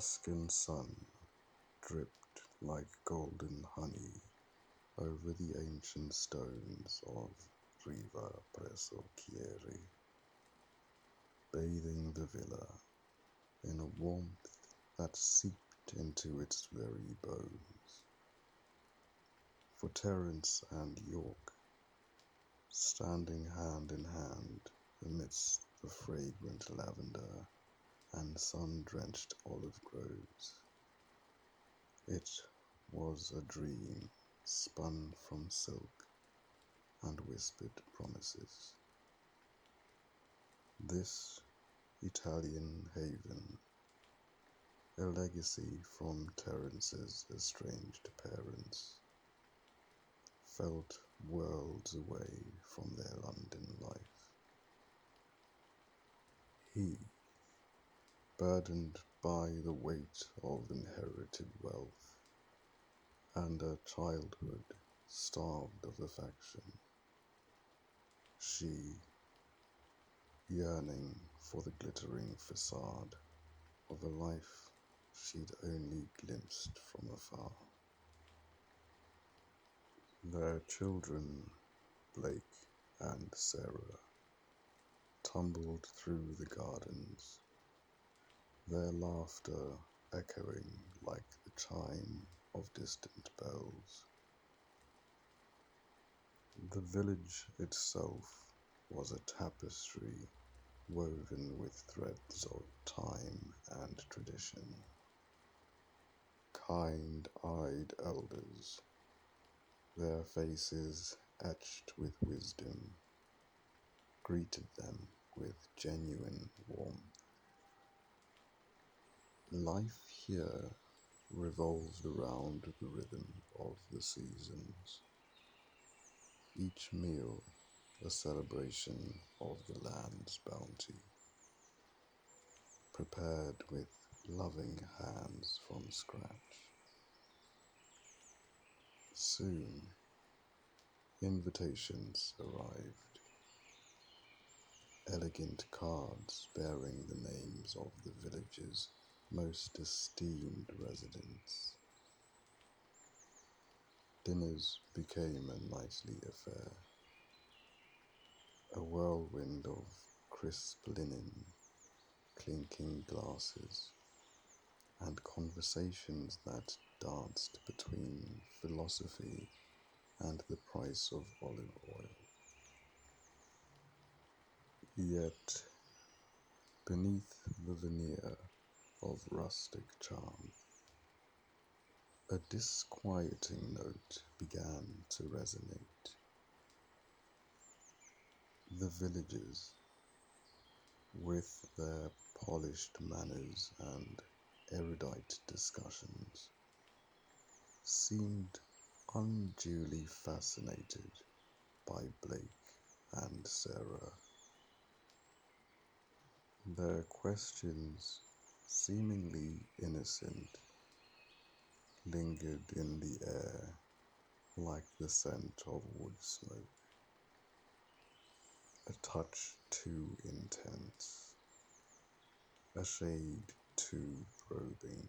Tuscan sun dripped like golden honey over the ancient stones of Riva, Presso, Chieri, bathing the villa in a warmth that seeped into its very bones. For Terence and York, standing hand in hand amidst the fragrant lavender and sun-drenched olive groves, it was a dream spun from silk and whispered promises. This Italian haven, a legacy from Terence's estranged parents, felt worlds away from their London life. He, burdened by the weight of inherited wealth and a childhood starved of affection, she, yearning for the glittering facade of a life she'd only glimpsed from afar. Their children, Blake and Sarah, tumbled through the gardens, their laughter echoing like the chime of distant bells. The village itself was a tapestry woven with threads of time and tradition. Kind-eyed elders, their faces etched with wisdom, greeted them with genuine warmth. Life here revolved around the rhythm of the seasons, each meal a celebration of the land's bounty, prepared with loving hands from scratch. Soon, invitations arrived, elegant cards bearing the names of the village's most esteemed residents. Dinners became a nightly affair, a whirlwind of crisp linen, clinking glasses, and conversations that danced between philosophy and the price of olive oil. Yet, beneath the veneer of rustic charm, a disquieting note began to resonate. The villagers, with their polished manners and erudite discussions, seemed unduly fascinated by Blake and Sarah. Their questions, seemingly innocent, lingered in the air like the scent of wood smoke, a touch too intense, a shade too probing.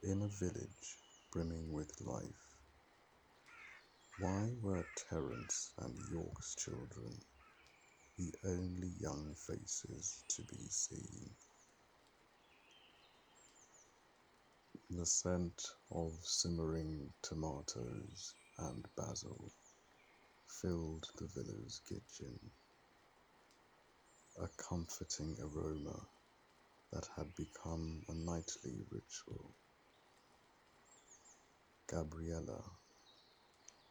In a village brimming with life, why were Terence and York's children the only young faces to be seen? The scent of simmering tomatoes and basil filled the villa's kitchen, a comforting aroma that had become a nightly ritual. Gabriella,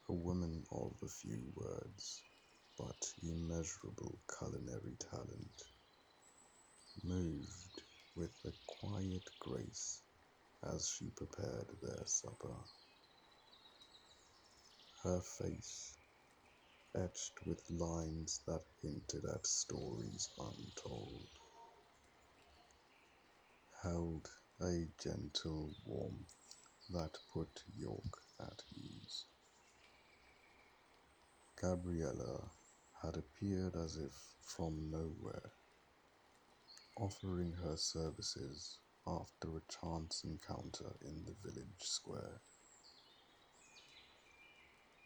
a woman of a few words but immeasurable culinary talent, moved with a quiet grace as she prepared their supper. Her face, etched with lines that hinted at stories untold, held a gentle warmth that put York at ease. Gabriella had appeared as if from nowhere, offering her services after a chance encounter in the village square.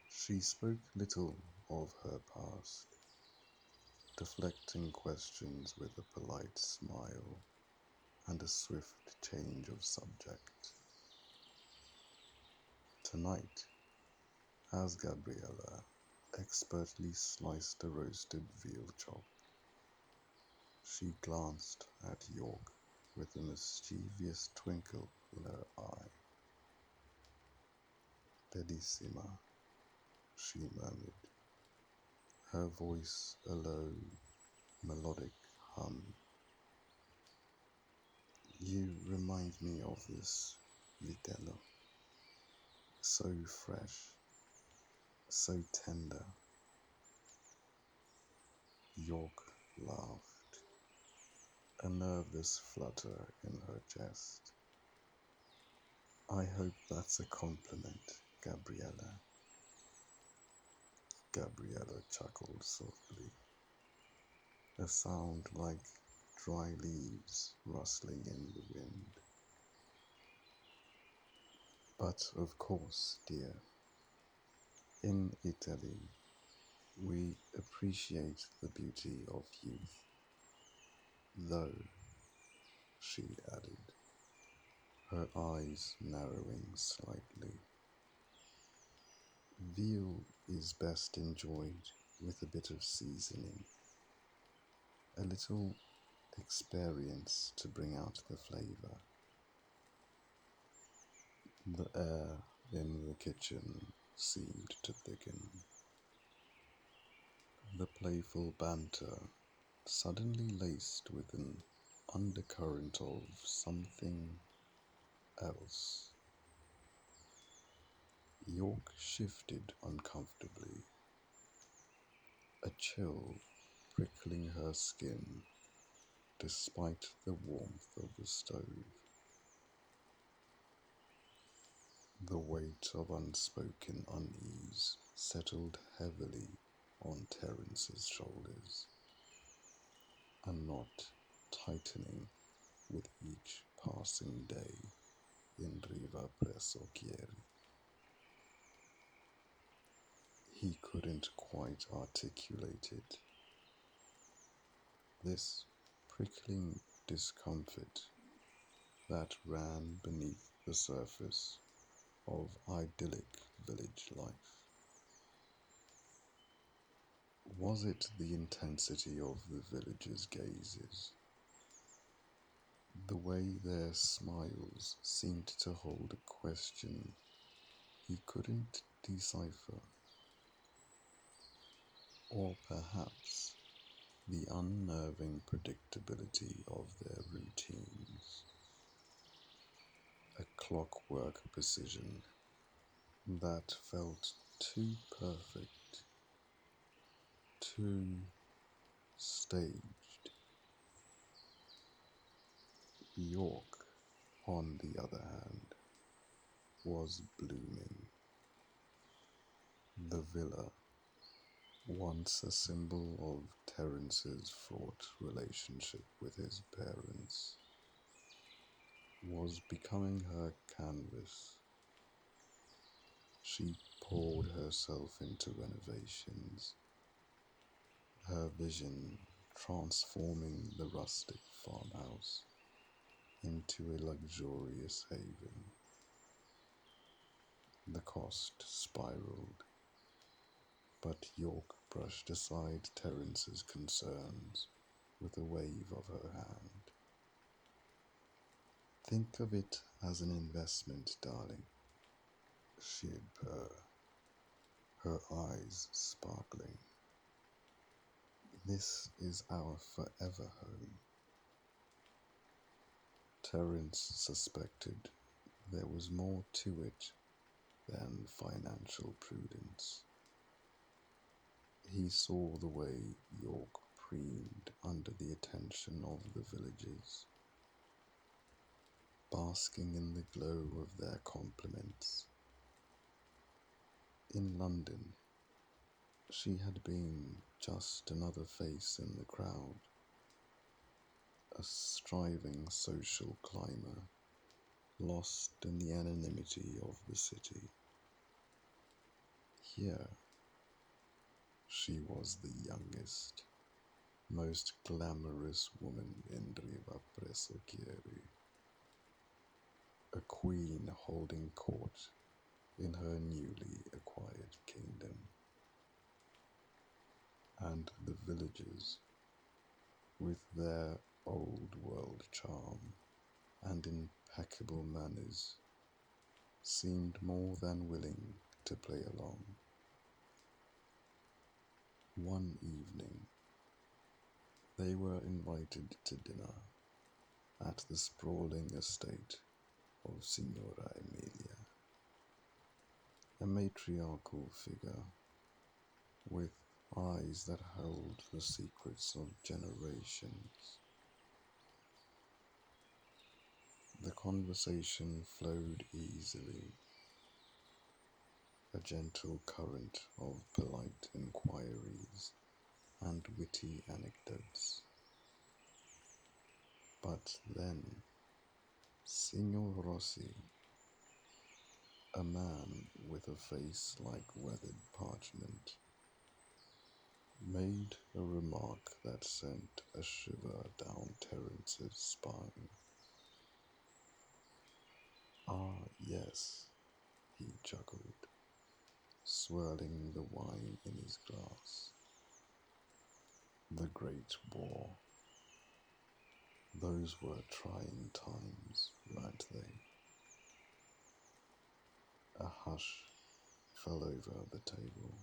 She spoke little of her past, deflecting questions with a polite smile and a swift change of subject. Tonight, as Gabriella expertly sliced a roasted veal chop, she glanced at York with a mischievous twinkle in her eye. "Bellissima," she murmured, her voice a low, melodic hum. "You remind me of this vitello, so fresh, so tender." York laughed, a nervous flutter in her chest. "I hope that's a compliment, Gabriella." Gabriella chuckled softly, a sound like dry leaves rustling in the wind. "But of course, dear, in Italy we appreciate the beauty of youth, though," she added, her eyes narrowing slightly, "veal is best enjoyed with a bit of seasoning, a little experience to bring out the flavour." The air in the kitchen seemed to thicken. The playful banter suddenly laced with an undercurrent of something else. York shifted uncomfortably, a chill prickling her skin despite the warmth of the stove. The weight of unspoken unease settled heavily on Terence's shoulders, a knot tightening with each passing day in Riva Presso Chieri. He couldn't quite articulate it. This prickling discomfort that ran beneath the surface of idyllic village life. Was it the intensity of the villagers' gazes? The way their smiles seemed to hold a question he couldn't decipher? Or perhaps the unnerving predictability of their routines? A clockwork precision that felt too perfect, too staged. York, on the other hand, was blooming. The villa, once a symbol of Terence's fraught relationship with his parents, was becoming her canvas. She poured herself into renovations, her vision transforming the rustic farmhouse into a luxurious haven. The cost spiraled, but York brushed aside Terence's concerns with a wave of her hand. "Think of it as an investment, darling," she'd purr, her eyes sparkling. "This is our forever home." Terence suspected there was more to it than financial prudence. He saw the way York preened under the attention of the villagers, basking in the glow of their compliments. In London, she had been just another face in the crowd, a striving social climber, lost in the anonymity of the city. Here, she was the youngest, most glamorous woman in Riva Presso Chieri, a queen holding court in her newly acquired kingdom. And the villagers, with their old world charm and impeccable manners, seemed more than willing to play along. One evening, they were invited to dinner at the sprawling estate of Signora Emilia, a matriarchal figure with eyes that held the secrets of generations. The conversation flowed easily, a gentle current of polite inquiries and witty anecdotes. But then, Signor Rossi, a man with a face like weathered parchment, made a remark that sent a shiver down Terence's spine. "Ah, yes," he chuckled, swirling the wine in his glass. "The Great War. Those were trying times, weren't they?" A hush fell over the table.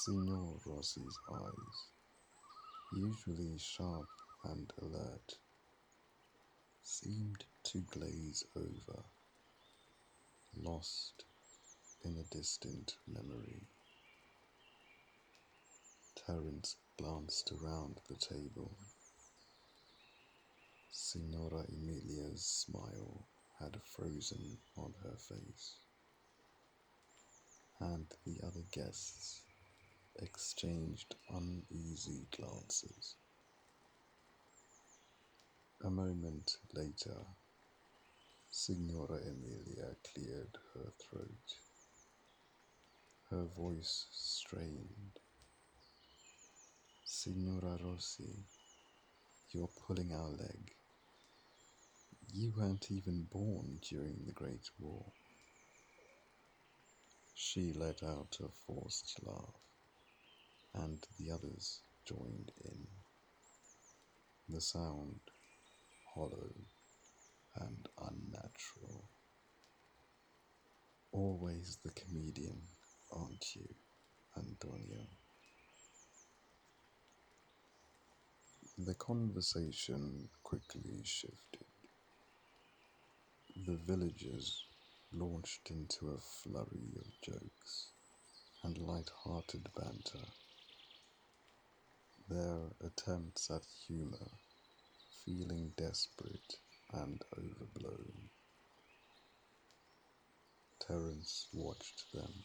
Signor Rossi's eyes, usually sharp and alert, seemed to glaze over, lost in a distant memory. Terence glanced around the table. Signora Emilia's smile had frozen on her face, and the other guests exchanged uneasy glances. A moment later, Signora Emilia cleared her throat, her voice strained. "Signora Rossi, you're pulling our leg. You weren't even born during the Great War." She let out a forced laugh, and the others joined in. The sound hollow and unnatural. "Always the comedian, aren't you, Antonio?" The conversation quickly shifted. The villagers launched into a flurry of jokes and light-hearted banter, their attempts at humour feeling desperate and overblown. Terence watched them,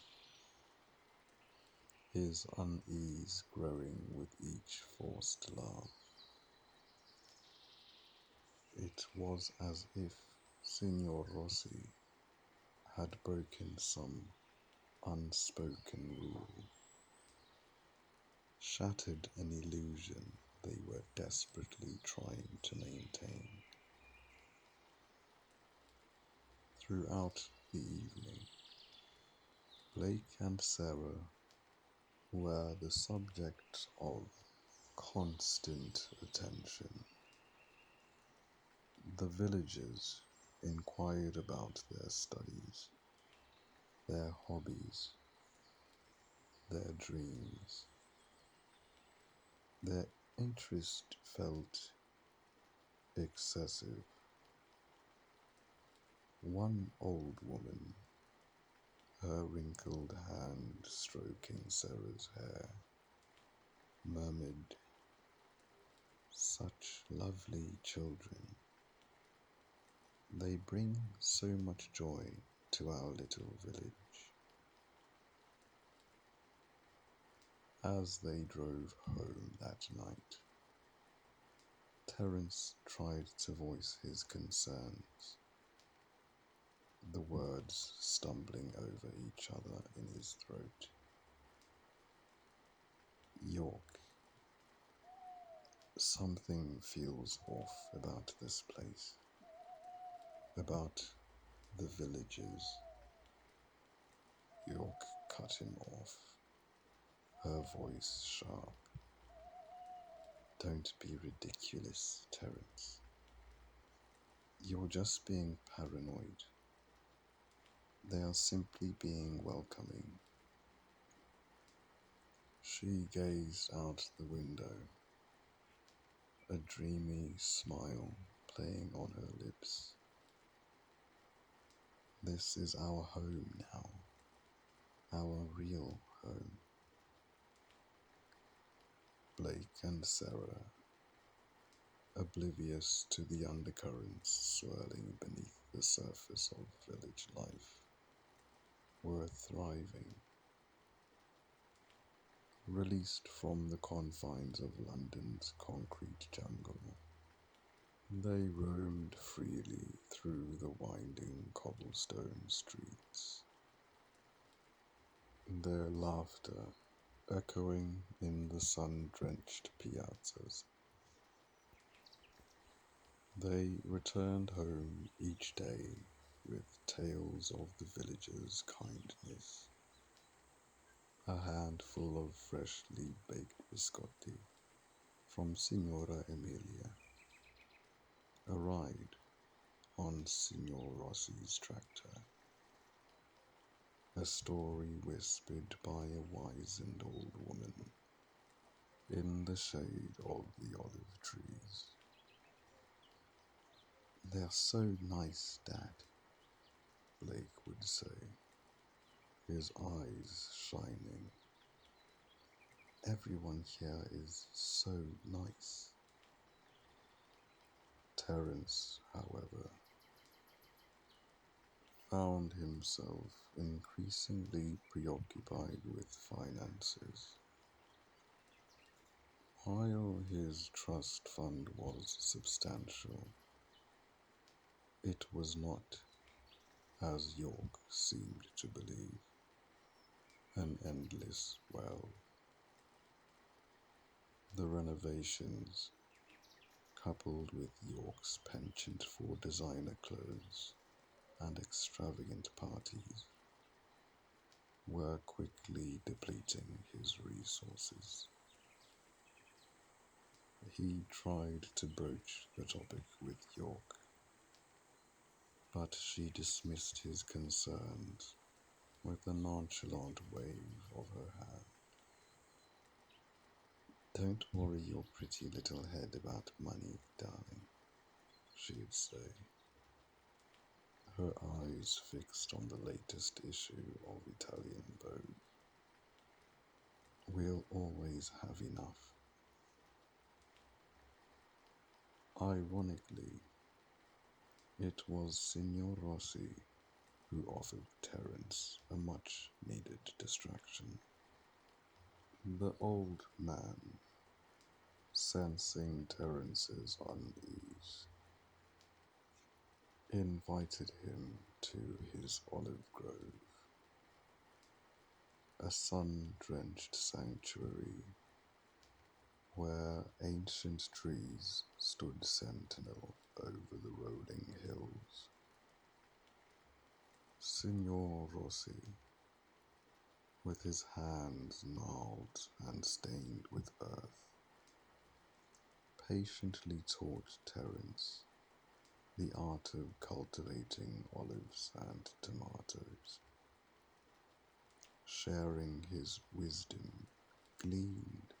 his unease growing with each forced laugh. It was as if Signor Rossi had broken some unspoken rule, shattered an illusion they were desperately trying to maintain. Throughout the evening, Blake and Sarah were the subject of constant attention. The villagers inquired about their studies, their hobbies, their dreams. Their interest felt excessive. One old woman, her wrinkled hand stroking Sarah's hair, murmured, "Such lovely children. They bring so much joy to our little village." As they drove home that night, Terence tried to voice his concerns, the words stumbling over each other in his throat. York, something feels off about this place, about the villages. York cut him off, her voice sharp. Don't be ridiculous, Terence. You're just being paranoid. They are simply being welcoming. She gazed out the window, a dreamy smile playing on her lips. This is our home now, our real home. Blake and Sarah, oblivious to the undercurrents swirling beneath the surface of village life, were thriving. Released from the confines of London's concrete jungle, they roamed freely through the winding cobblestone streets, their laughter echoing in the sun-drenched piazzas. They returned home each day with tales of the villagers' kindness, a handful of freshly baked biscotti from Signora Emilia, a ride on Signor Rossi's tractor, a story whispered by a wizened old woman in the shade of the olive trees. They're so nice, Dad, Blake would say, his eyes shining. Everyone here is so nice. Terence, however, found himself increasingly preoccupied with finances. While his trust fund was substantial, it was not, as York seemed to believe, an endless well. The renovations, coupled with York's penchant for designer clothes and extravagant parties, were quickly depleting his resources. He tried to broach the topic with York, but she dismissed his concerns with a nonchalant wave of her hand. Don't worry your pretty little head about money, darling, she'd say, her eyes fixed on the latest issue of Italian Vogue. We'll always have enough. Ironically, it was Signor Rossi who offered Terence a much-needed distraction. The old man, sensing Terence's unease, invited him to his olive grove, a sun-drenched sanctuary where ancient trees stood sentinel over the rolling hills. Signor Rossi, with his hands gnarled and stained with earth, patiently taught Terence the art of cultivating olives and tomatoes, sharing his wisdom gleaned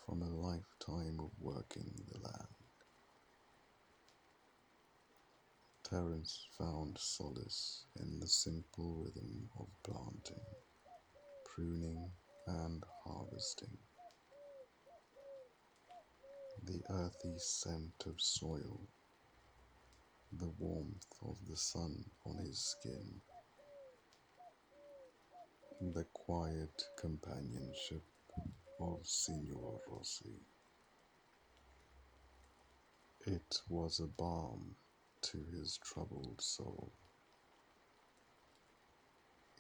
from a lifetime of working the land. Terence found solace in the simple rhythm of planting, pruning, and harvesting. The earthy scent of soil, the warmth of the sun on his skin, the quiet companionship of Signor Rossi. It was a balm to his troubled soul.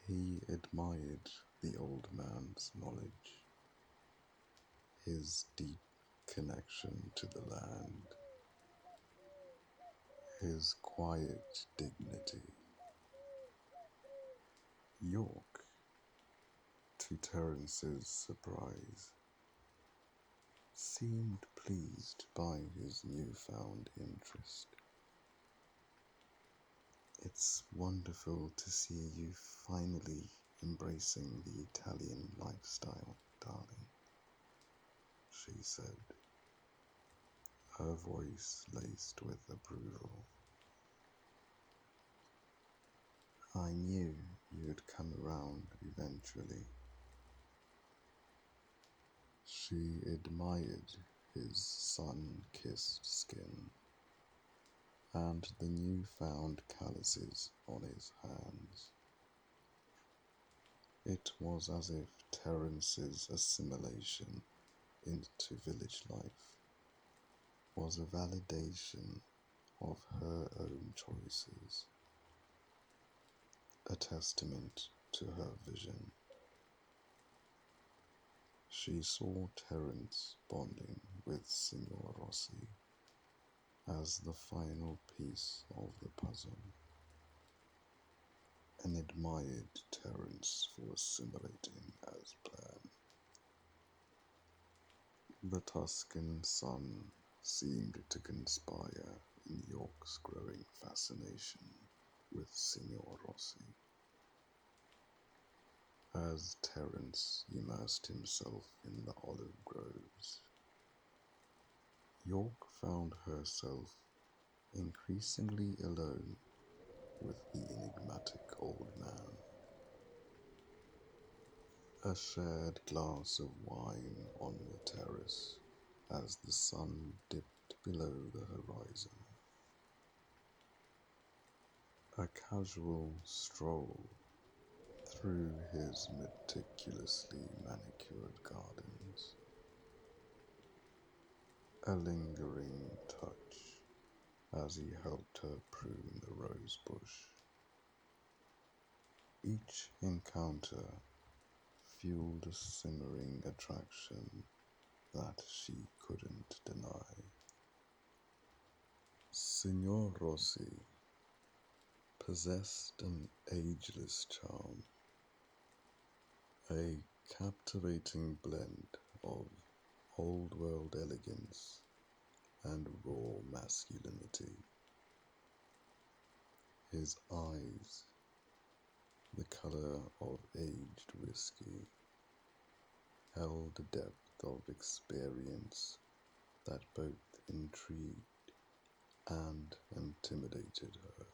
He admired the old man's knowledge, his deep connection to the land, his quiet dignity. York, to Terence's surprise, seemed pleased by his newfound interest. It's wonderful to see you finally embracing the Italian lifestyle, darling, she said, her voice laced with approval. I knew you'd come around eventually. She admired his sun-kissed skin and the newfound calluses on his hands. It was as if Terence's assimilation into village life was a validation of her own choices, a testament to her vision. She saw Terence bonding with Signor Rossi as the final piece of the puzzle, and admired Terence for assimilating as planned. The Tuscan sun seemed to conspire in York's growing fascination with Signor Rossi. As Terence immersed himself in the olive groves, York found herself increasingly alone with the enigmatic old man. A shared glass of wine on the terrace as the sun dipped below the horizon. A casual stroll through his meticulously manicured gardens. A lingering touch as he helped her prune the rose bush. Each encounter fueled a simmering attraction that she couldn't deny. Signor Rossi possessed an ageless charm, a captivating blend of old-world elegance and raw masculinity. His eyes, the colour of aged whiskey, held a depth of experience that both intrigued and intimidated her.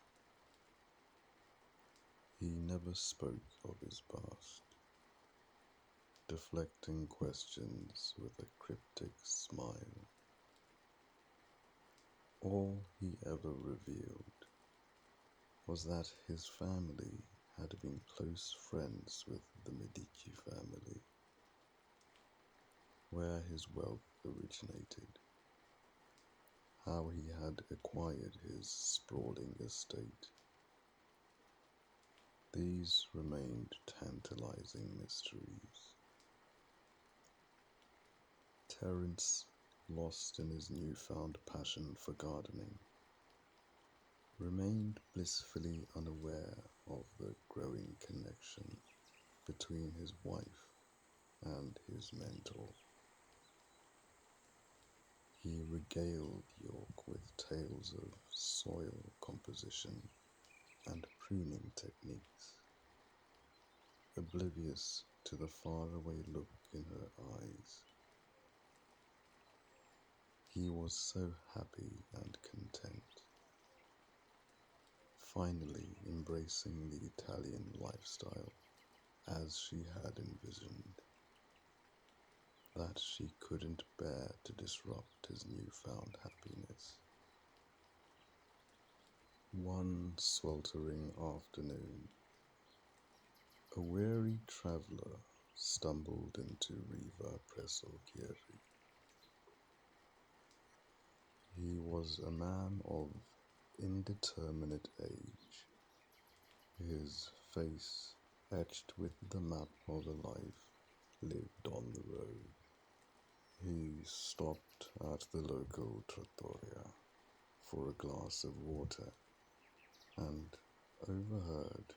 He never spoke of his past, deflecting questions with a cryptic smile. All he ever revealed was that his family had been close friends with the Medici family, where his wealth originated, how he had acquired his sprawling estate. These remained tantalizing mysteries. Terence, lost in his newfound passion for gardening, remained blissfully unaware of the growing connection between his wife and his mentor. He regaled York with tales of soil composition and pruning techniques, oblivious to the faraway look in her eyes. He was so happy and content, finally embracing the Italian lifestyle as she had envisioned, that she couldn't bear to disrupt his newfound happiness. One sweltering afternoon, a weary traveller stumbled into Riva Presso Chieri. He was a man of indeterminate age, his face etched with the map of a life lived on the road. He stopped at the local trattoria for a glass of water and overheard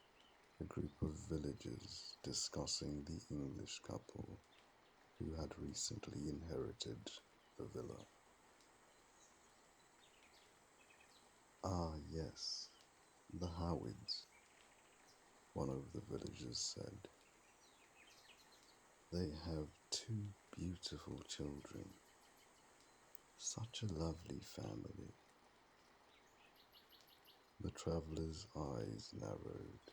a group of villagers discussing the English couple who had recently inherited the villa. Ah, yes, the Howards, one of the villagers said. They have two beautiful children. Such a lovely family. The traveller's eyes narrowed.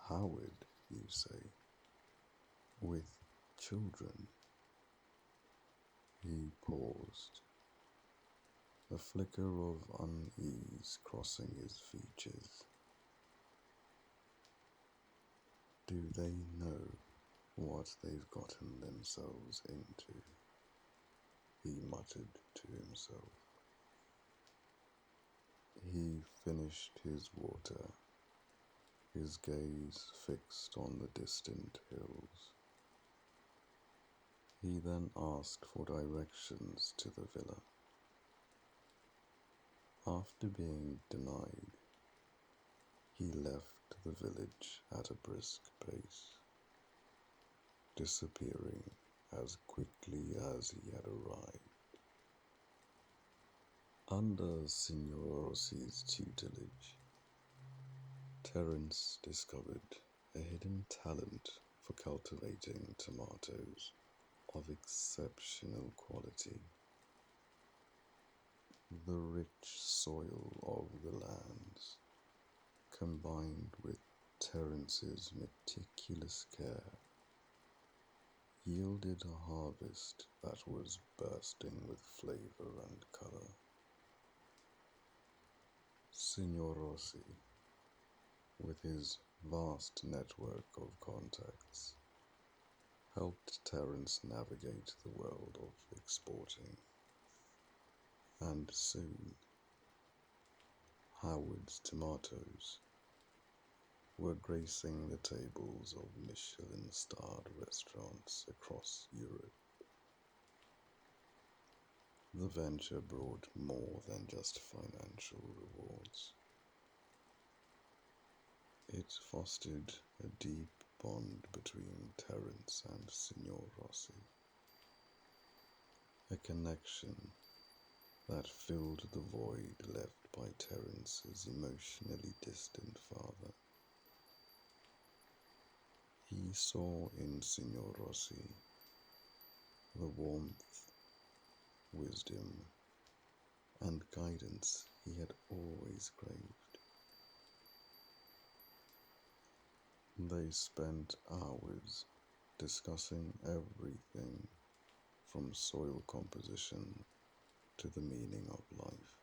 Howard, you say, with children? He paused, a flicker of unease crossing his features. Do they know what they've gotten themselves into? He muttered to himself. He finished his water, his gaze fixed on the distant hills. He then asked for directions to the villa. After being denied, he left the village at a brisk pace, disappearing as quickly as he had arrived. Under Signor Rossi's tutelage, Terence discovered a hidden talent for cultivating tomatoes of exceptional quality. The rich soil of the lands, combined with Terence's meticulous care, yielded a harvest that was bursting with flavor and color. Signor Rossi, with his vast network of contacts, helped Terence navigate the world of exporting. And soon, Howard's tomatoes were gracing the tables of Michelin-starred restaurants across Europe. The venture brought more than just financial rewards. It fostered a deep bond between Terence and Signor Rossi, a connection that filled the void left by Terence's emotionally distant father. He saw in Signor Rossi the warmth, wisdom, and guidance he had always craved. They spent hours discussing everything from soil composition to the meaning of life.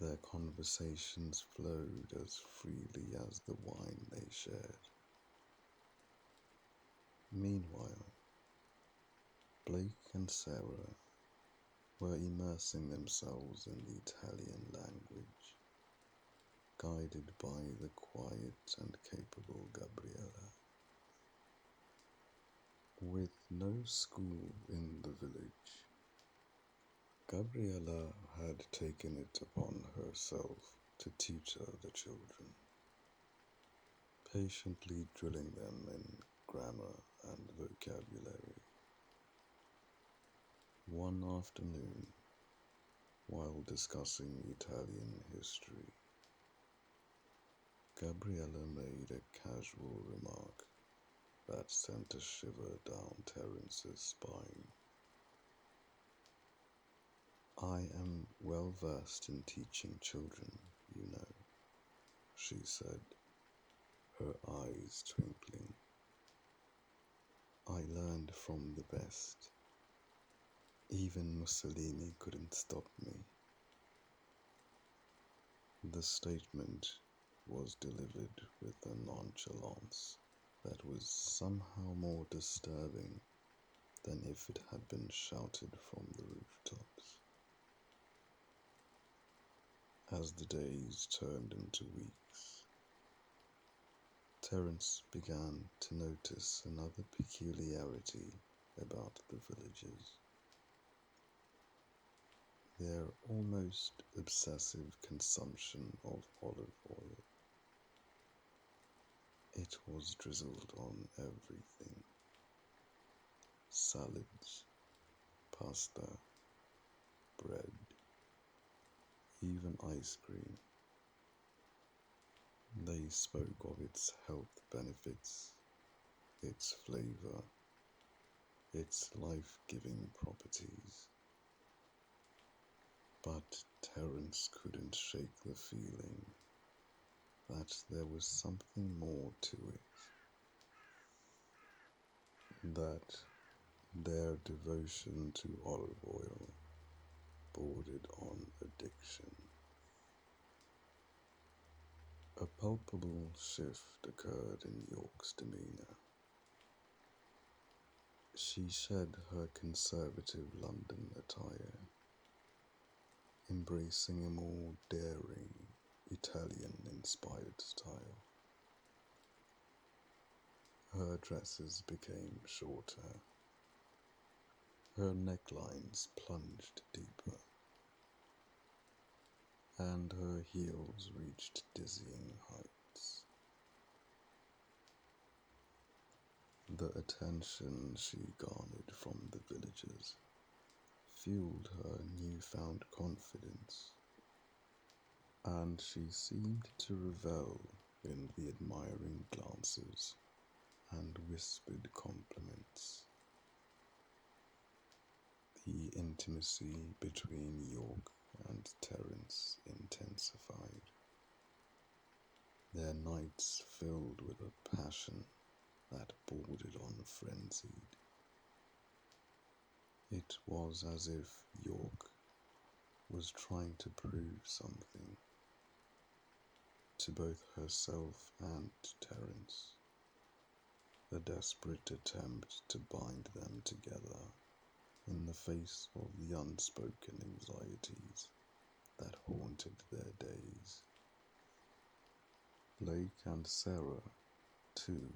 Their conversations flowed as freely as the wine they shared. Meanwhile, Blake and Sarah were immersing themselves in the Italian language, guided by the quiet and capable Gabriella. With no school in the village, Gabriella had taken it upon herself to tutor the children, patiently drilling them in grammar and vocabulary. One afternoon, while discussing Italian history, Gabriella made a casual remark that sent a shiver down Terence's spine. I am well versed in teaching children, you know, she said, her eyes twinkling. I learned from the best. Even Mussolini couldn't stop me. The statement was delivered with a nonchalance that was somehow more disturbing than if it had been shouted from the rooftops. As the days turned into weeks, Terence began to notice another peculiarity about the villagers. Their almost obsessive consumption of olive oil. It was drizzled on everything. Salads, pasta, bread, even ice cream. They spoke of its health benefits, its flavor, its life-giving properties. But Terence couldn't shake the feeling that there was something more to it, that their devotion to olive oil bordered on addiction. A palpable shift occurred in York's demeanour. She shed her conservative London attire, embracing a more daring, Italian-inspired style. Her dresses became shorter, her necklines plunged deeper, and her heels reached dizzying heights. The attention she garnered from the villagers fueled her newfound confidence, and she seemed to revel in the admiring glances and whispered compliments. The intimacy between York and Terence intensified, their nights filled with a passion that bordered on frenzied. It was as if York was trying to prove something to both herself and Terence, a desperate attempt to bind them together in the face of the unspoken anxieties that haunted their days. Blake and Sarah, too,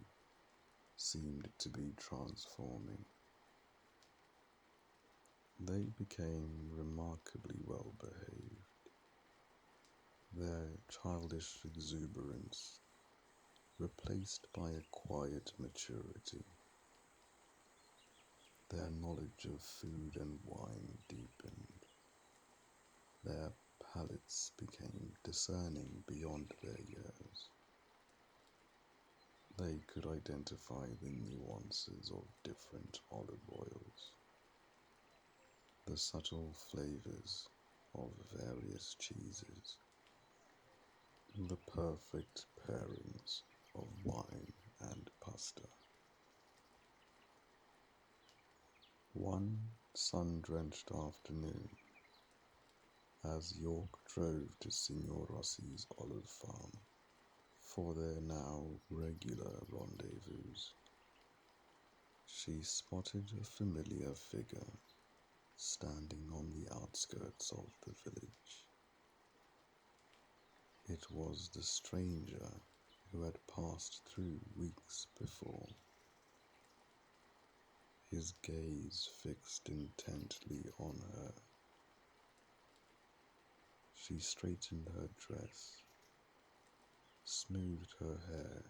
seemed to be transforming. They became remarkably well behaved, their childish exuberance replaced by a quiet maturity. Their knowledge of food and wine deepened. Their palates became discerning beyond their years. They could identify the nuances of different olive oils, the subtle flavors of various cheeses, the perfect pairings of wine and pasta. One sun-drenched afternoon, as York drove to Signor Rossi's olive farm for their now regular rendezvous, she spotted a familiar figure standing on the outskirts of the village. It was the stranger who had passed through weeks before, his gaze fixed intently on her. She straightened her dress, smoothed her hair,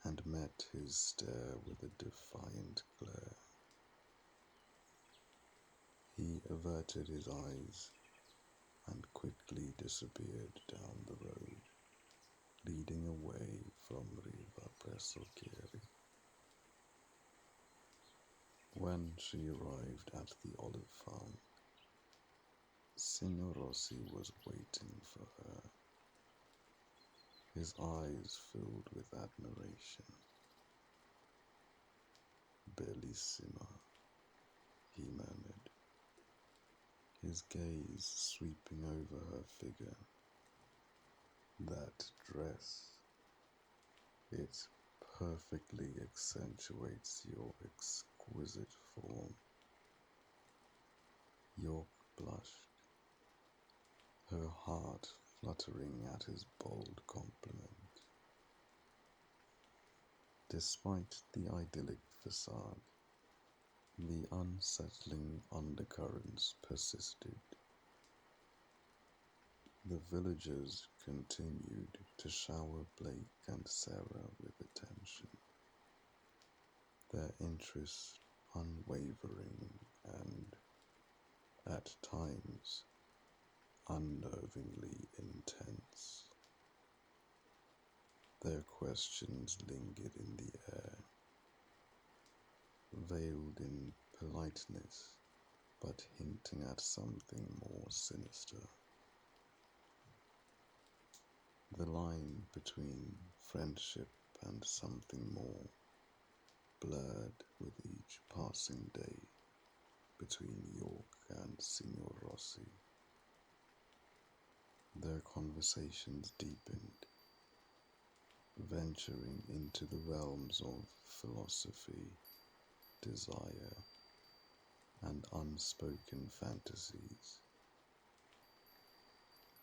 and met his stare with a defiant glare. He averted his eyes and quickly disappeared down the road, leading away from Riva Presso Chieri. When she arrived at the olive farm, Signor Rossi was waiting for her, his eyes filled with admiration. "Bellissima," he murmured, his gaze sweeping over her figure. "That dress, it perfectly accentuates your exquisite exquisite form. York blushed, her heart fluttering at his bold compliment. Despite the idyllic facade, the unsettling undercurrents persisted. The villagers continued to shower Blake and Sarah with attention, their interest unwavering and, at times, unnervingly intense. Their questions lingered in the air, veiled in politeness, but hinting at something more sinister. The line between friendship and something more blurred with each passing day between York and Signor Rossi. Their conversations deepened, venturing into the realms of philosophy, desire, and unspoken fantasies.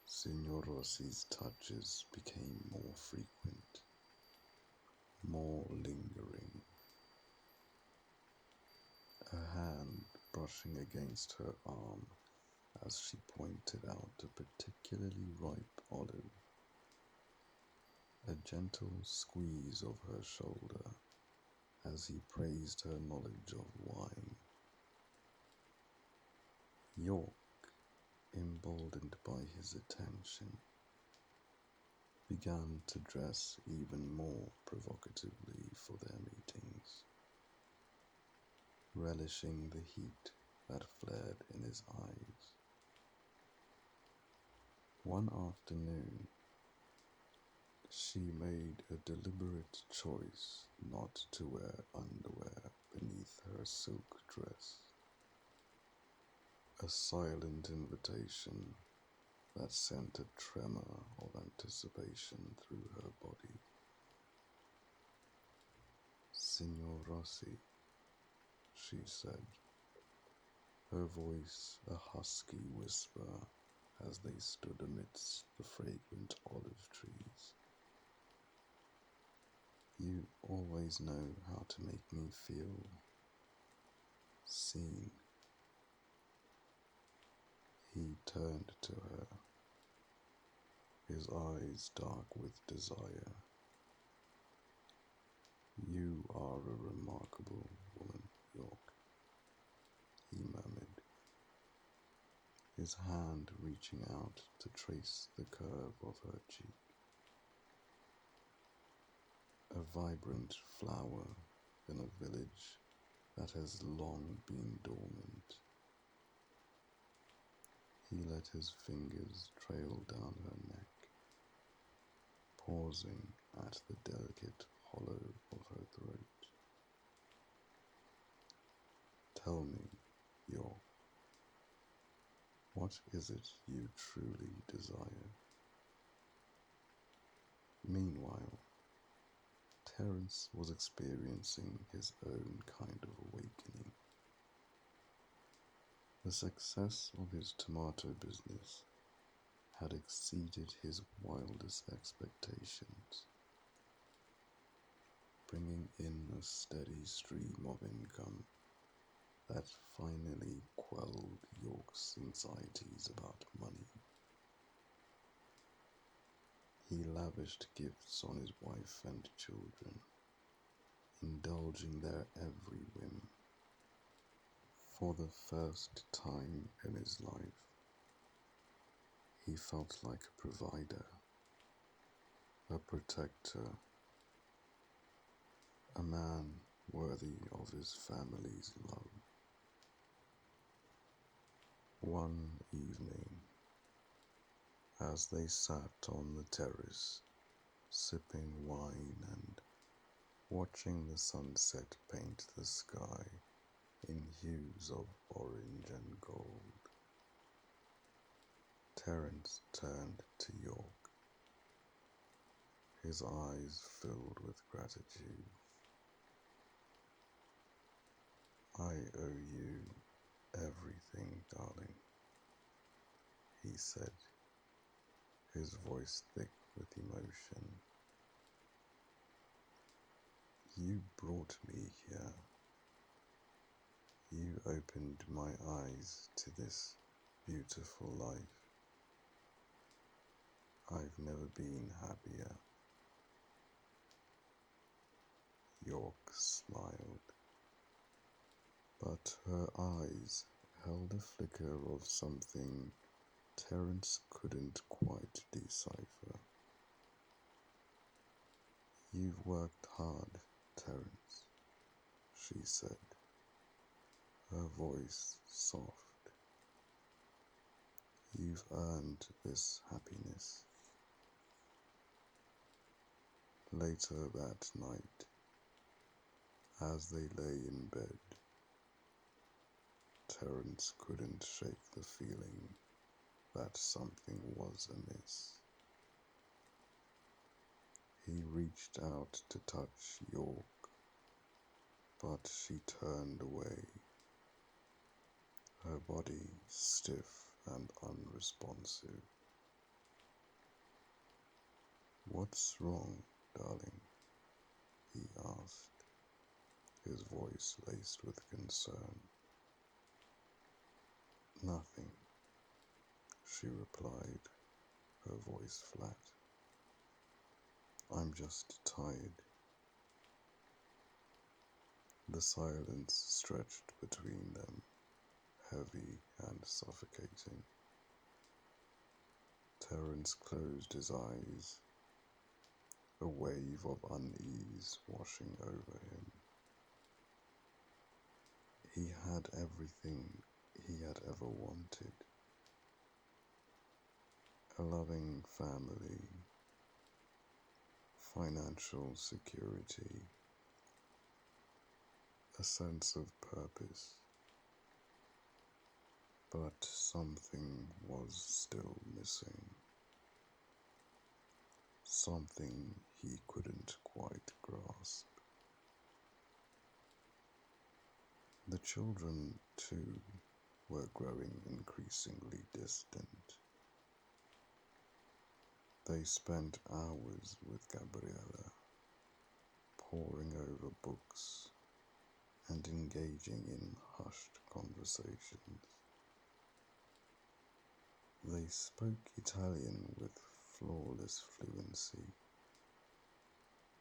Signor Rossi's touches became more frequent, more lingering, a hand brushing against her arm as she pointed out a particularly ripe olive, a gentle squeeze of her shoulder as he praised her knowledge of wine. York, emboldened by his attention, began to dress even more provocatively for their meetings, relishing the heat that flared in his eyes. One afternoon, she made a deliberate choice not to wear underwear beneath her silk dress, a silent invitation that sent a tremor of anticipation through her body. "Signor Rossi," she said, her voice a husky whisper as they stood amidst the fragrant olive trees. "You always know how to make me feel seen." He turned to her, his eyes dark with desire. "You are a remarkable woman, York," he murmured, his hand reaching out to trace the curve of her cheek. A vibrant flower in a village that has long been dormant. He let his fingers trail down her neck, pausing at the delicate hollow of her throat. "Tell me, York, what is it you truly desire?" Meanwhile, Terence was experiencing his own kind of awakening. The success of his tomato business had exceeded his wildest expectations, bringing in a steady stream of income that finally quelled York's anxieties about money. He lavished gifts on his wife and children, indulging their every whim. For the first time in his life, he felt like a provider, a protector, a man worthy of his family's love. One evening, as they sat on the terrace, sipping wine and watching the sunset paint the sky in hues of orange and gold, Terence turned to York, his eyes filled with gratitude. I owe you everything, darling, he said, his voice thick with emotion. You brought me here. You opened my eyes to this beautiful life. I've never been happier. York smiled, but her eyes held a flicker of something Terence couldn't quite decipher. You've worked hard, Terence, she said, her voice soft. You've earned this happiness. Later that night, as they lay in bed, Terence couldn't shake the feeling that something was amiss. He reached out to touch York, but she turned away, her body stiff and unresponsive. What's wrong, darling? He asked, his voice laced with concern. Nothing, she replied, her voice flat. I'm just tired. The silence stretched between them, heavy and suffocating. Terence closed his eyes, a wave of unease washing over him. He had everything he had ever wanted. A loving family, financial security, a sense of purpose. But something was still missing. Something he couldn't quite grasp. The children, too, were growing increasingly distant. They spent hours with Gabriella, poring over books and engaging in hushed conversations. They spoke Italian with flawless fluency,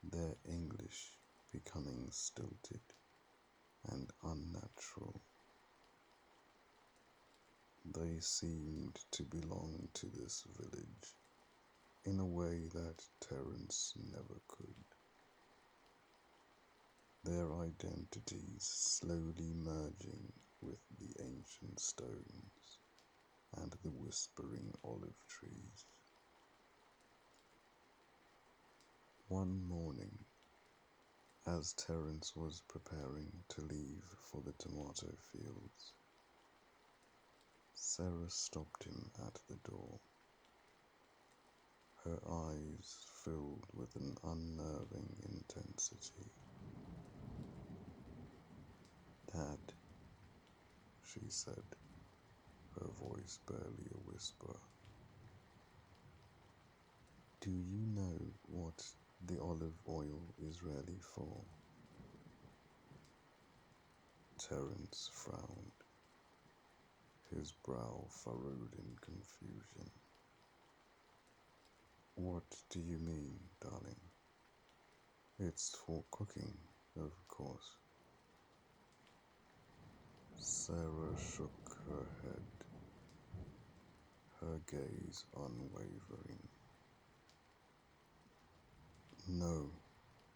their English becoming stilted and unnatural. They seemed to belong to this village in a way that Terence never could. Their identities slowly merging with the ancient stones and the whispering olive trees. One morning, as Terence was preparing to leave for the tomato fields, Sarah stopped him at the door, her eyes filled with an unnerving intensity. "Dad," she said, her voice barely a whisper, "do you know what the olive oil is really for?" Terence frowned, his brow furrowed in confusion. "What do you mean, darling?" "It's for cooking, of course." Sarah shook her head, her gaze unwavering. "No,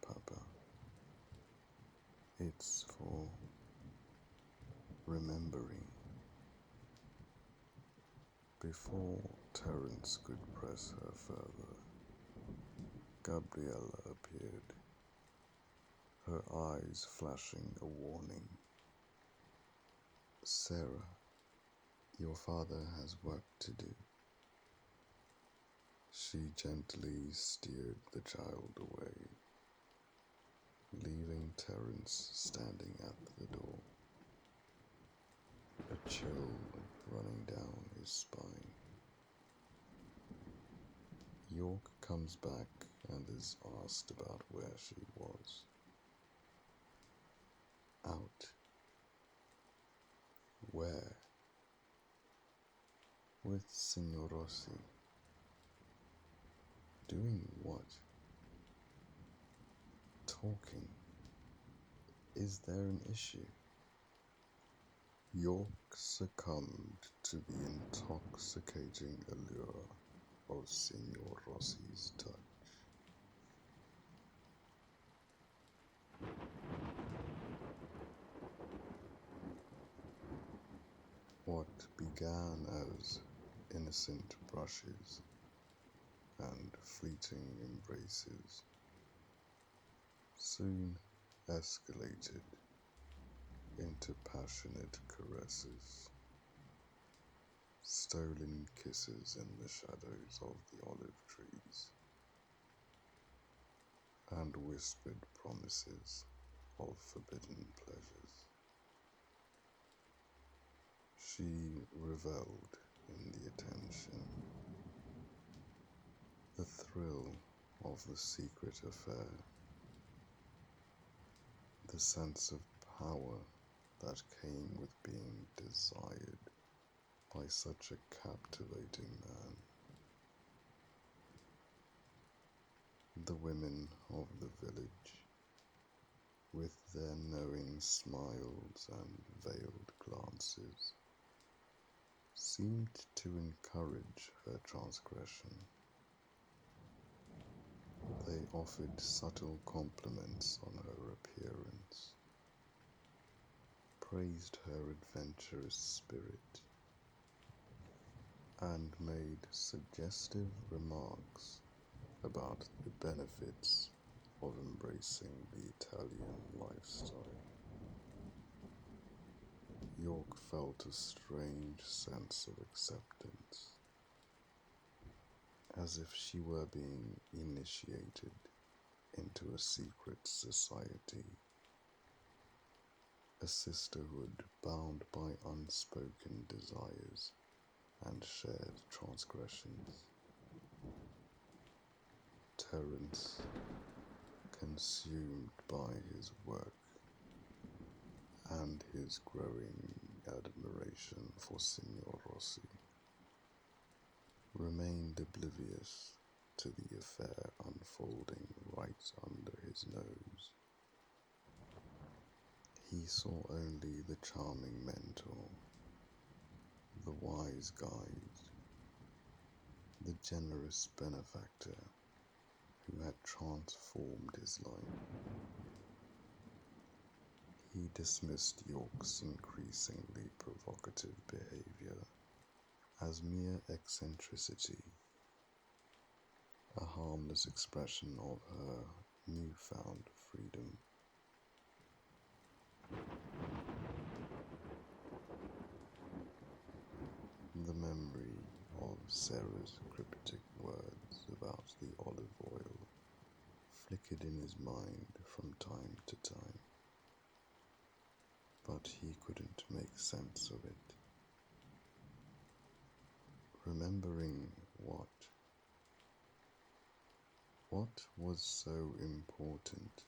Papa. It's for remembering." Before Terence could press her further, Gabriella appeared, her eyes flashing a warning. "Sarah, your father has work to do." She gently steered the child away, leaving Terence standing at the door. a chill running down his spine. York comes back and is asked about where she was. Out. Where? With Signor Rossi. Doing what? Talking. Is there an issue? York succumbed to the intoxicating allure of Signor Rossi's touch. What began as innocent brushes and fleeting embraces soon escalated into passionate caresses, stolen kisses in the shadows of the olive trees, and whispered promises of forbidden pleasures. She revelled in the attention, the thrill of the secret affair, the sense of power that came with being desired by such a captivating man. The women of the village, with their knowing smiles and veiled glances, seemed to encourage her transgression. They offered subtle compliments on her appearance, praised her adventurous spirit, and made suggestive remarks about the benefits of embracing the Italian lifestyle. York felt a strange sense of acceptance, as if she were being initiated into a secret society, a sisterhood bound by unspoken desires and shared transgressions. Terence, consumed by his work and his growing admiration for Signor Rossi, remained oblivious to the affair unfolding right under his nose. He saw only the charming mentor, the wise guide, the generous benefactor who had transformed his life. He dismissed York's increasingly provocative behavior as mere eccentricity, a harmless expression of her newfound freedom. The memory of Sarah's cryptic words about the olive oil flickered in his mind from time to time, but he couldn't make sense of it. Remembering what? What was so important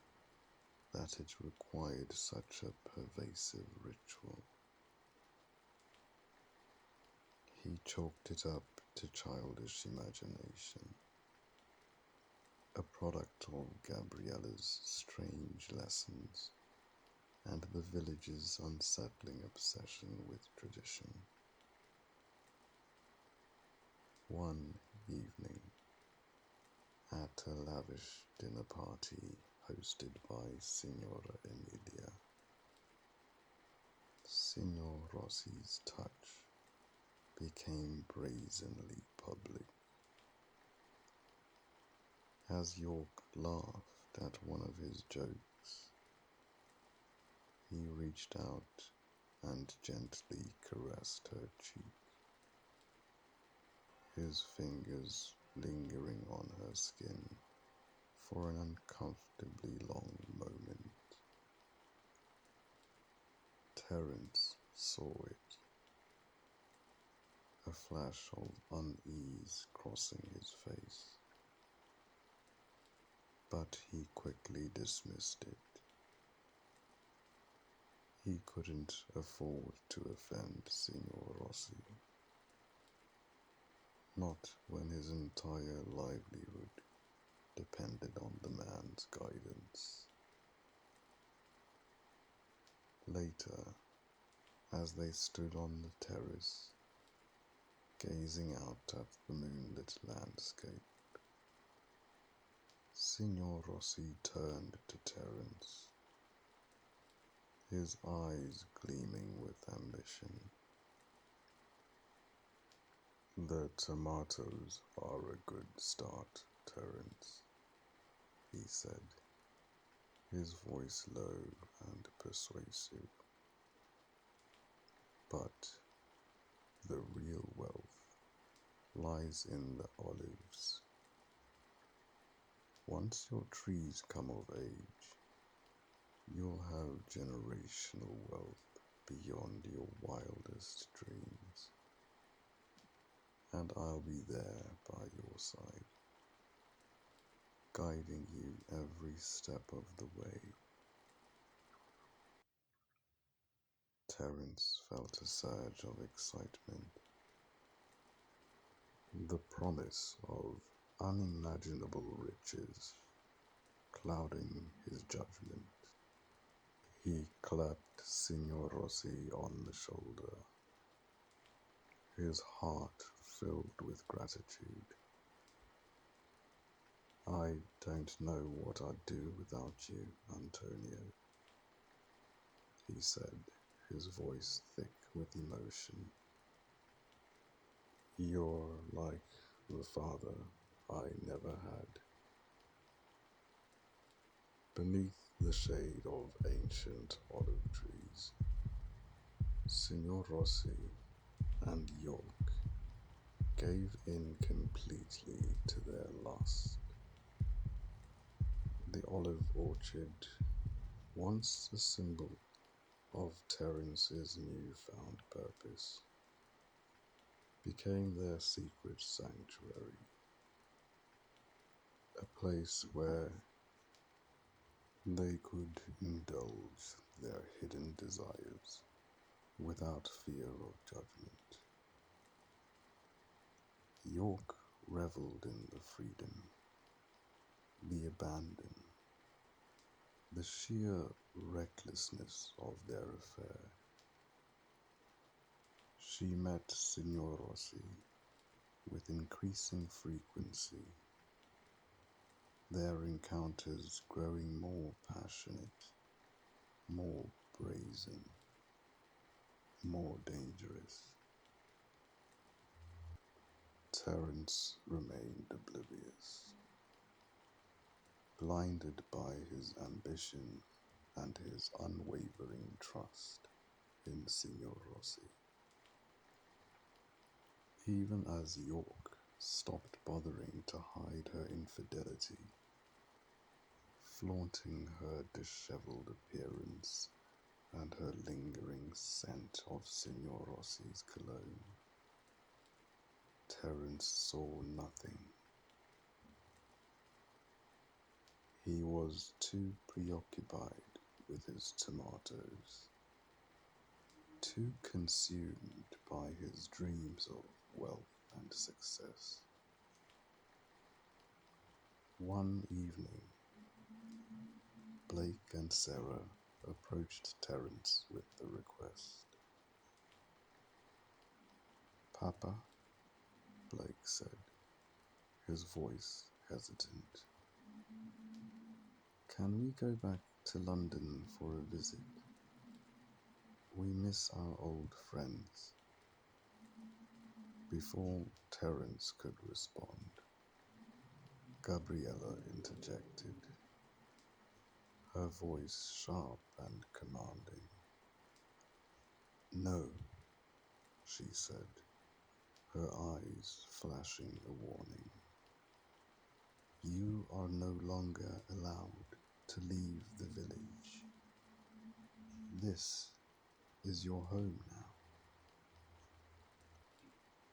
that it required such a pervasive ritual? He chalked it up to childish imagination, a product of Gabriella's strange lessons and the village's unsettling obsession with tradition. One evening, at a lavish dinner party hosted by Signora Emilia, Signor Rossi's touch became brazenly public. As York laughed at one of his jokes, he reached out and gently caressed her cheek, his fingers lingering on her skin for an uncomfortably long moment. Terence saw it, a flash of unease crossing his face. But he quickly dismissed it. He couldn't afford to offend Signor Rossi, not when his entire livelihood depended on the man's guidance. Later, as they stood on the terrace, gazing out at the moonlit landscape, Signor Rossi turned to Terence, his eyes gleaming with ambition. "The tomatoes are a good start, Terence," he said, his voice low and persuasive. "But the real wealth lies in the olives. Once your trees come of age, you'll have generational wealth beyond your wildest dreams. And I'll be there by your side, guiding you every step of the way." Terence felt a surge of excitement. The promise of unimaginable riches clouding his judgment. He clapped Signor Rossi on the shoulder, his heart filled with gratitude. "I don't know what I'd do without you, Antonio," he said, his voice thick with emotion. "You're like the father I never had." Beneath the shade of ancient olive trees, Signor Rossi and York gave in completely to their lust. The olive orchard, once a symbol of Terence's newfound purpose, became their secret sanctuary, a place where they could indulge their hidden desires without fear of judgment. York reveled in the freedom, the abandon, the sheer recklessness of their affair. She met Signor Rossi with increasing frequency, their encounters growing more passionate, more brazen, more dangerous. Terence remained oblivious, blinded by his ambition and his unwavering trust in Signor Rossi. Even as York stopped bothering to hide her infidelity, flaunting her disheveled appearance and her lingering scent of Signor Rossi's cologne, Terence saw nothing. He was too preoccupied with his tomatoes, too consumed by his dreams of wealth and success. One evening, Blake and Sarah approached Terence with the request. "Papa," Blake said, his voice hesitant, "can we go back to London for a visit? We miss our old friends." Before Terence could respond, Gabriella interjected, her voice sharp and commanding. "No," she said, her eyes flashing a warning. "You are no longer allowed to leave the village. This is your home now.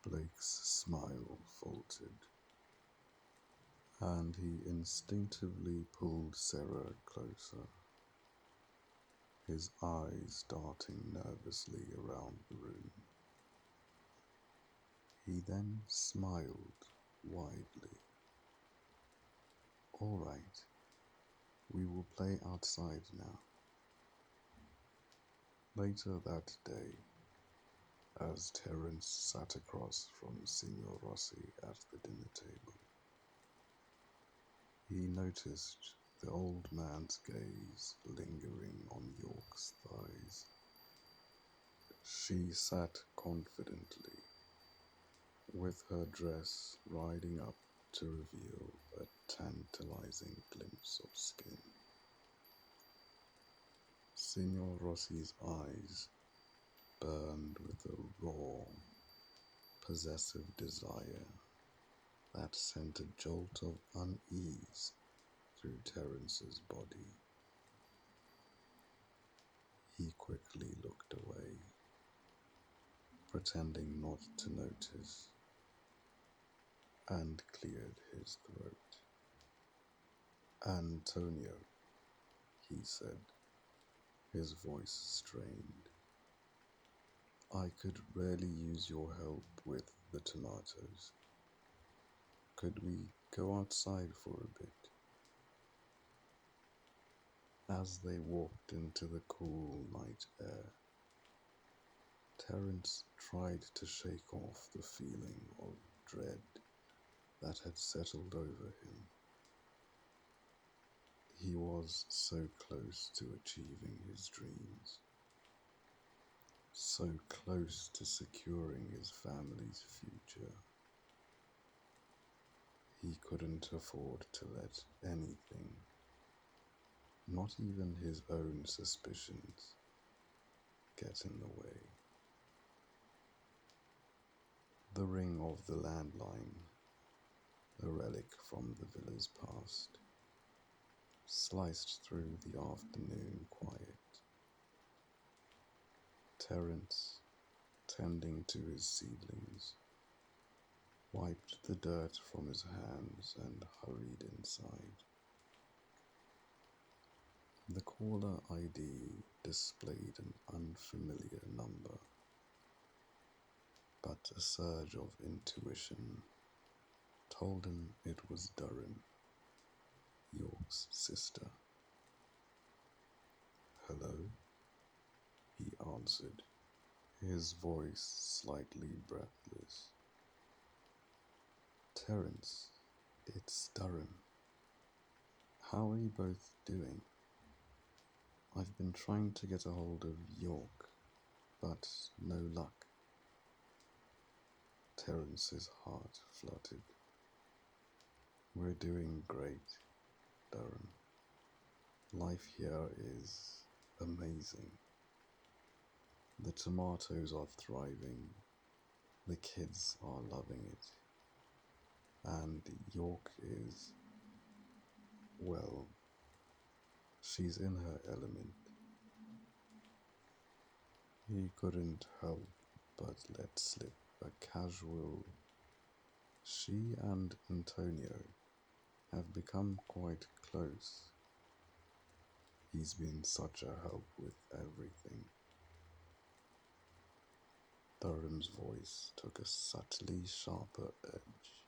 Blake's smile faltered, and he instinctively pulled Sarah closer, his eyes darting nervously around the room. He then smiled widely. "All right, we will play outside now." Later that day, as Terence sat across from Signor Rossi at the dinner table, he noticed the old man's gaze lingering on York's thighs. She sat confidently, with her dress riding up to reveal a tantalizing glimpse of skin. Signor Rossi's eyes burned with a raw, possessive desire that sent a jolt of unease through Terence's body. He quickly looked away, pretending not to notice, and cleared his throat. "Antonio," he said, his voice strained, "I could really use your help with the tomatoes. Could we go outside for a bit?" As they walked into the cool night air, Terence tried to shake off the feeling of dread that had settled over him. He was so close to achieving his dreams, so close to securing his family's future. He couldn't afford to let anything, not even his own suspicions, get in the way. The ring of the landline, a relic from the villa's past, sliced through the afternoon quiet. Terence, tending to his seedlings, wiped the dirt from his hands and hurried inside. The caller ID displayed an unfamiliar number, but a surge of intuition told him it was Durham, York's sister. "Hello?" he answered, his voice slightly breathless. "Terence, it's Durham. How are you both doing? I've been trying to get a hold of York, but no luck." Terence's heart fluttered. "We're doing great, Durham. Life here is amazing. The tomatoes are thriving, the kids are loving it, and York is, well, she's in her element." He couldn't help but let slip a casual, "She and Antonio have become quite close. He's been such a help with everything." Durham's voice took a subtly sharper edge.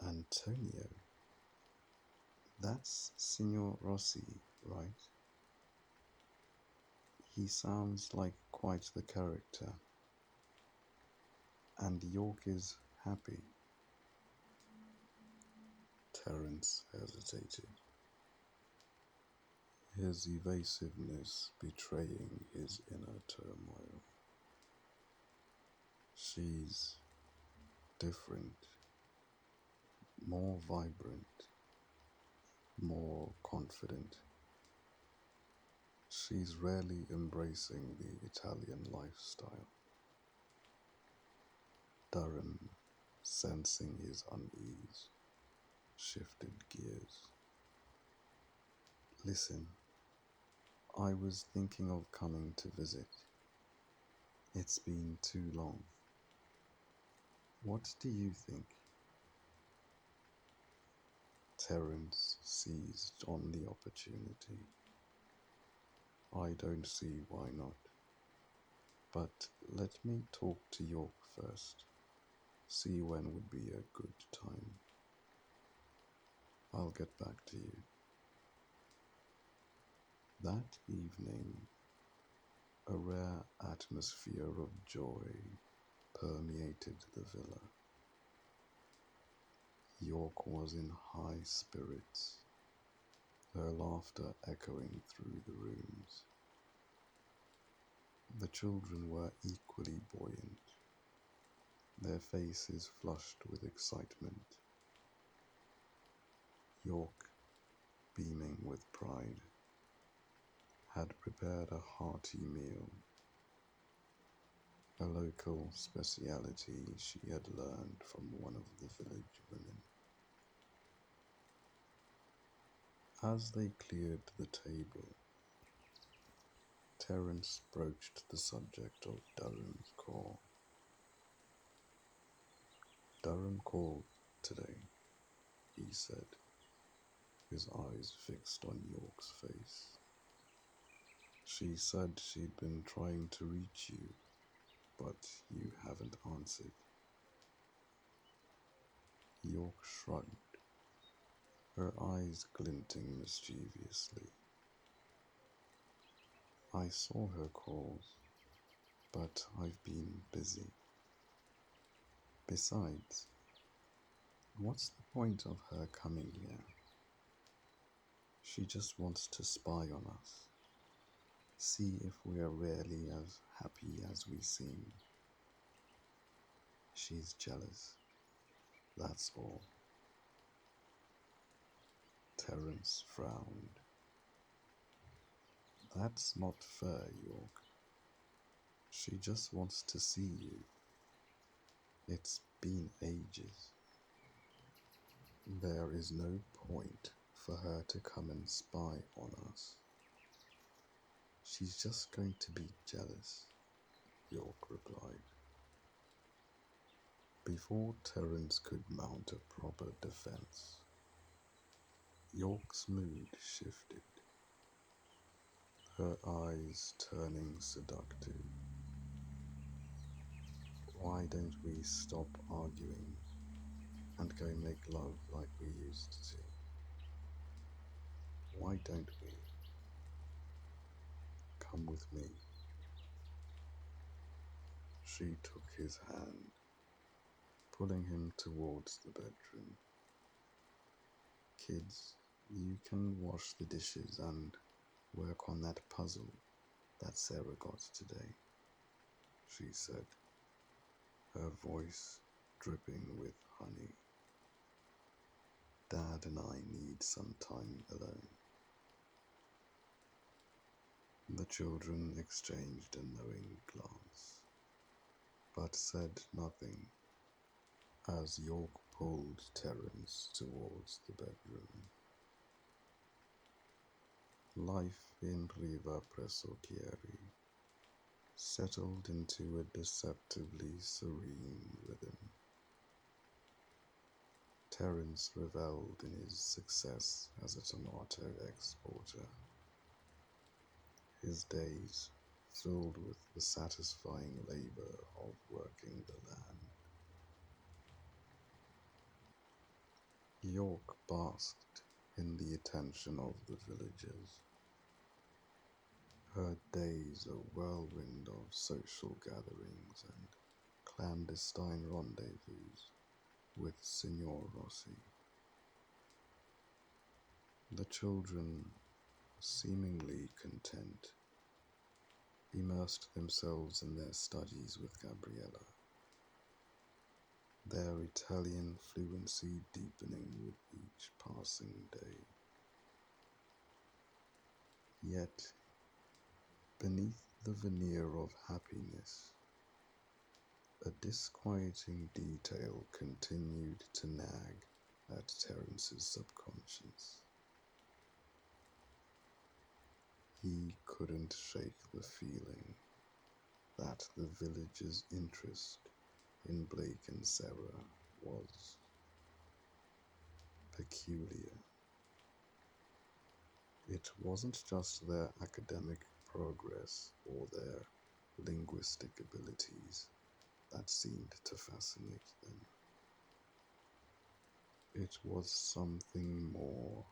"Antonio? That's Signor Rossi, right? He sounds like quite the character. And York is happy." Terence hesitated, his evasiveness betraying his inner turmoil. "She's different, more vibrant, more confident. She's really embracing the Italian lifestyle." Durham, sensing his unease, shifted gears. "Listen, I was thinking of coming to visit. It's been too long. What do you think? Terence seized on the opportunity. I don't see why not. But let me talk to York first. See when would be a good time. I'll get back to you. That evening, a rare atmosphere of joy permeated the villa. York was in high spirits, her laughter echoing through the rooms. The children were equally buoyant, their faces flushed with excitement. York, beaming with pride, had prepared a hearty meal, a local speciality she had learned from one of the village women. As they cleared the table, Terence broached the subject of Durham's call. Durham called today, he said, his eyes fixed on York's face. She said she'd been trying to reach you, but you haven't answered. York shrugged, her eyes glinting mischievously. I saw her calls, but I've been busy. Besides, what's the point of her coming here? She just wants to spy on us, see if we're really as happy as we seem. She's jealous, that's all. Terence frowned. That's not fair, York. She just wants to see you. It's been ages. There is no point for her to come and spy on us. She's just going to be jealous, York replied. Before Terence could mount a proper defense, York's mood shifted, her eyes turning seductive. Why don't we stop arguing and go make love like we used to? Why don't we? Come with me. She took his hand, pulling him towards the bedroom. Kids, you can wash the dishes and work on that puzzle that Sarah got today, she said, her voice dripping with honey. Dad and I need some time alone. The children exchanged a knowing glance, but said nothing as York pulled Terence towards the bedroom. Life in Riva Presso Chieri settled into a deceptively serene rhythm. Terence revelled in his success as a tomato exporter, his days filled with the satisfying labor of working the land. York basked in the attention of the villagers, her days a whirlwind of social gatherings and clandestine rendezvous with Signor Rossi. The children, seemingly content, immersed themselves in their studies with Gabriella, their Italian fluency deepening with each passing day. Yet, beneath the veneer of happiness, a disquieting detail continued to nag at Terence's subconscious. He couldn't shake the feeling that the village's interest in Blake and Sarah was peculiar. It wasn't just their academic progress or their linguistic abilities that seemed to fascinate them. It was something more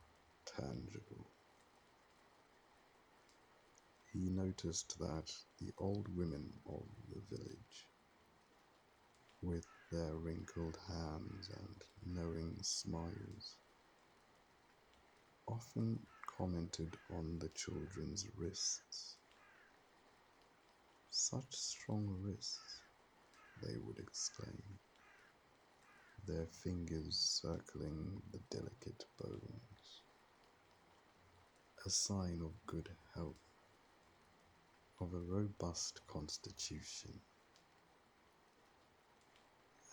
tangible. He noticed that the old women of the village, with their wrinkled hands and knowing smiles, often commented on the children's wrists. Such strong wrists, they would exclaim, their fingers circling the delicate bones, a sign of good health, of a robust constitution.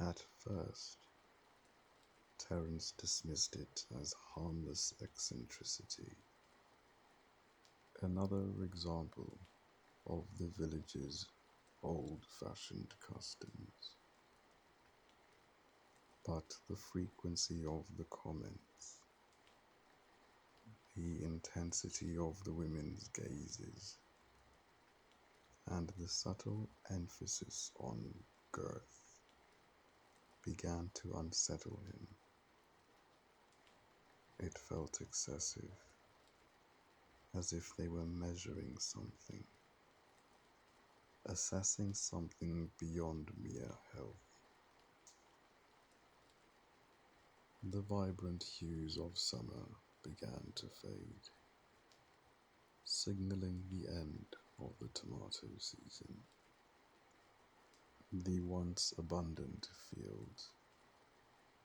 At first, Terence dismissed it as harmless eccentricity, another example of the village's old-fashioned customs. But the frequency of the comments, the intensity of the women's gazes, and the subtle emphasis on girth began to unsettle him. It felt excessive, as if they were measuring something, assessing something beyond mere health. The vibrant hues of summer began to fade, signaling the end of the tomato season. The once abundant fields,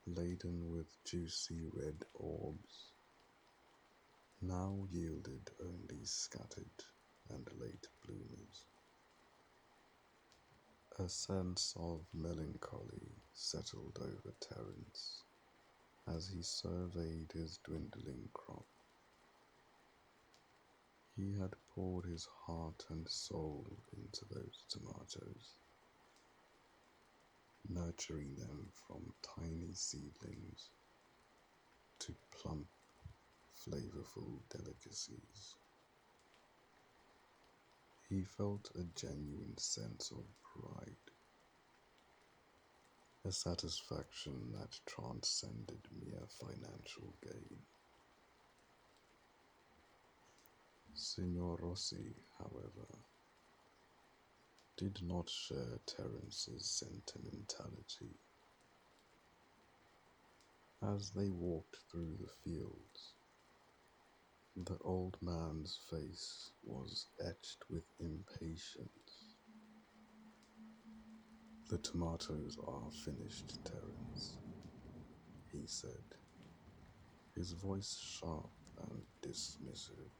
laden with juicy red orbs, now yielded only scattered and late bloomers. A sense of melancholy settled over Terence as he surveyed his dwindling crop. He had poured his heart and soul into those tomatoes, nurturing them from tiny seedlings to plump, flavorful delicacies. He felt a genuine sense of pride, a satisfaction that transcended mere financial gain. Signor Rossi, however, did not share Terence's sentimentality. As they walked through the fields, the old man's face was etched with impatience. "The tomatoes are finished, Terence," he said, his voice sharp and dismissive.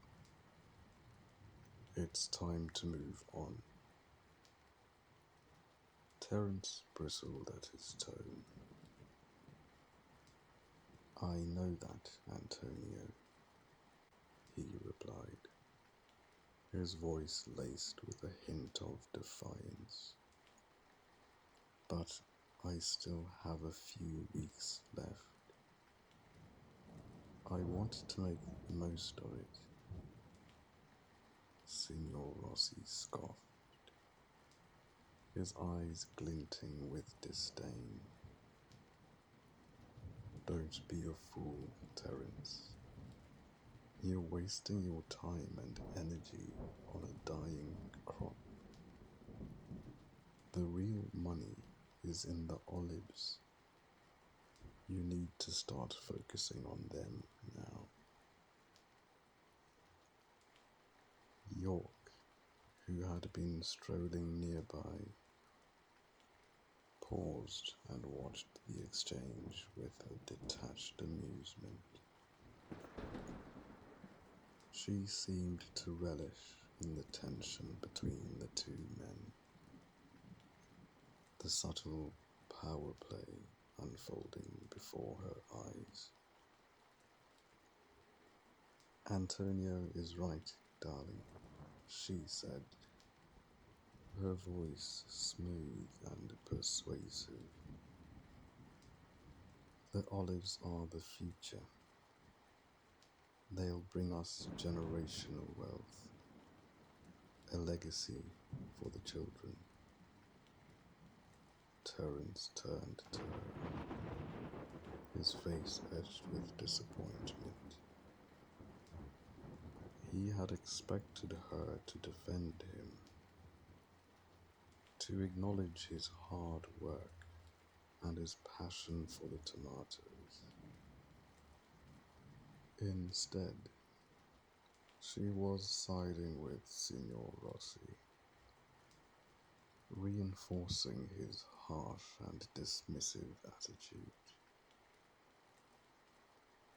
"It's time to move on." Terence bristled at his tone. "I know that, Antonio," he replied, his voice laced with a hint of defiance. "But I still have a few weeks left. I want to make the most of it." Signor Rossi scoffed, his eyes glinting with disdain. "Don't be a fool, Terence. You're wasting your time and energy on a dying crop. The real money is in the olives. You need to start focusing on them now." York, who had been strolling nearby, paused and watched the exchange with a detached amusement. She seemed to relish in the tension between the two men, the subtle power play unfolding before her eyes. "Antonio is right, darling, she said, her voice smooth and persuasive. The olives are the future. They'll bring us generational wealth, a legacy for the children. Terence turned to her, his face etched with disappointment. He had expected her to defend him, to acknowledge his hard work and his passion for the tomatoes. Instead, she was siding with Signor Rossi, reinforcing his harsh and dismissive attitude.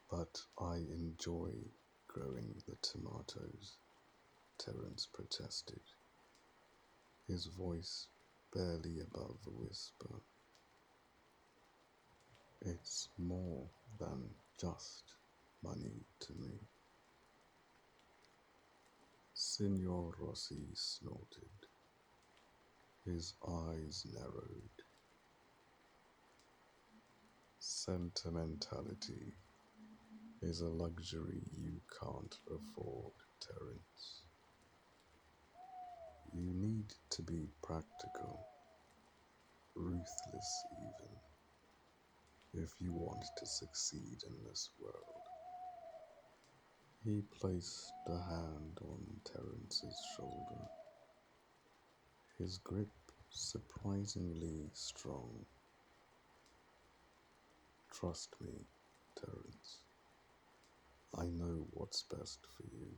But I enjoy growing the tomatoes, Terence protested, his voice barely above a whisper. It's more than just money to me. Signor Rossi snorted, his eyes narrowed. Sentimentality is a luxury you can't afford, Terence. You need to be practical, ruthless even, if you want to succeed in this world. He placed a hand on Terence's shoulder, his grip surprisingly strong. Trust me, Terence. I know what's best for you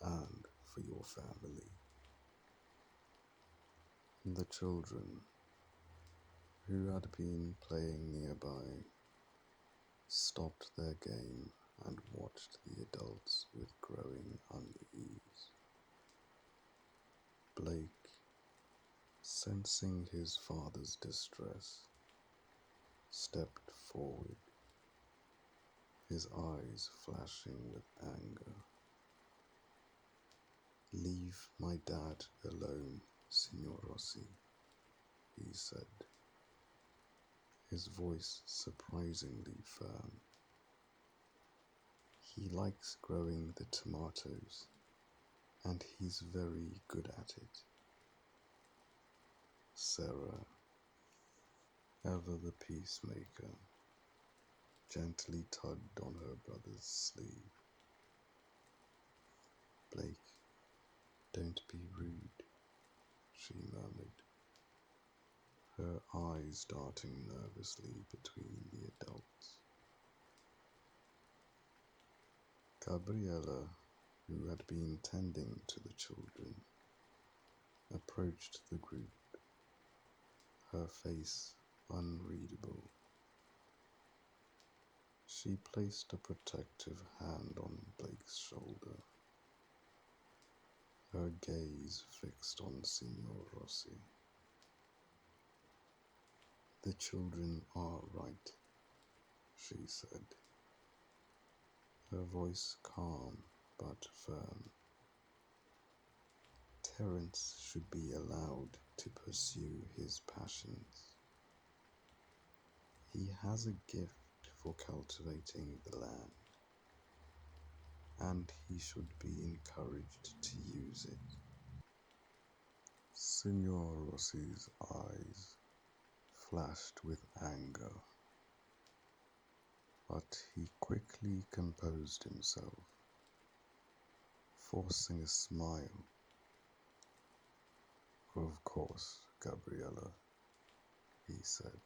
and for your family. The children, who had been playing nearby, stopped their game and watched the adults with growing unease. Blake, sensing his father's distress, stepped forward, his eyes flashing with anger. Leave my dad alone, Signor Rossi, he said, his voice surprisingly firm. He likes growing the tomatoes, and he's very good at it. Sarah, ever the peacemaker, gently tugged on her brother's sleeve. Blake, don't be rude, she murmured, her eyes darting nervously between the adults. Gabriella, who had been tending to the children, approached the group, her face unreadable. She placed a protective hand on Blake's shoulder, her gaze fixed on Signor Rossi. The children are right, she said, her voice calm but firm. Terence should be allowed to pursue his passions. He has a gift for cultivating the land, and he should be encouraged to use it. Signor Rossi's eyes flashed with anger, but he quickly composed himself, forcing a smile. Of course, Gabriella, he said,